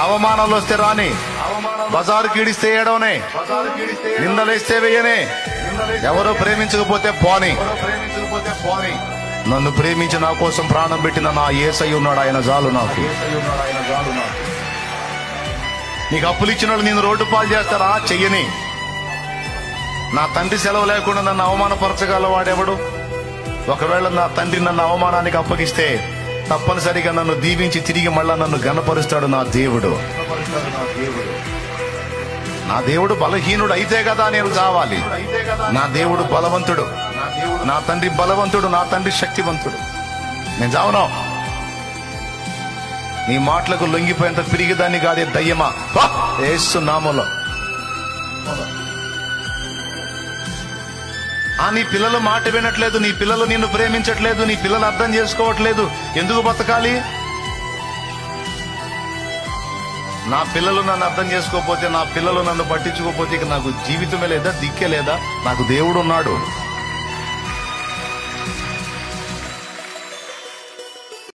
అవమానాలు వస్తే రాని, బజారు కీడిస్తే ఏడవనే, నిందలేస్తే వేయనే, ఎవరో ప్రేమించకపోతే పోని. నన్ను ప్రేమించి నా కోసం ప్రాణం పెట్టిన నా యేసయ్య ఉన్నాడు, ఆయన చాలు నాకు. నీకు అప్పులు ఇచ్చిన వాళ్ళు నేను రోడ్డు పాలు చేస్తారా? చెయ్యని. నా తండ్రి సెలవు లేకుండా నన్ను అవమానపరచగల వాడెవడు? ఒకవేళ నా తండ్రి నన్ను అవమానానికి అప్పగిస్తే తప్పనిసరిగా నన్ను దీవించి తిరిగి మళ్ళా నన్ను ఘనపరుస్తాడు నా దేవుడు. నా దేవుడు బలహీనుడు అయితే కదా నేను చావాలి. నా దేవుడు బలవంతుడు, నా తండ్రి బలవంతుడు, నా తండ్రి శక్తివంతుడు. నేను చావను. నీ మాటలకు లొంగిపోయేంత పిరిగిదాన్ని కాదే దయ్యమా, యేసు నామములో. నీ పిల్లలు మాట వినట్లేదు, నీ పిల్లలు నిన్ను ప్రేమించట్లేదు, నీ పిల్లలు అర్థం చేసుకోవట్లేదు, ఎందుకు బతకాలి? నా పిల్లలు నన్ను అర్థం చేసుకోకపోతే, నా పిల్లలు నన్ను పట్టించుకోకపోతే ఇక నాకు జీవితమే లేదా, దిక్కే లేదా? నాకు దేవుడు ఉన్నాడు.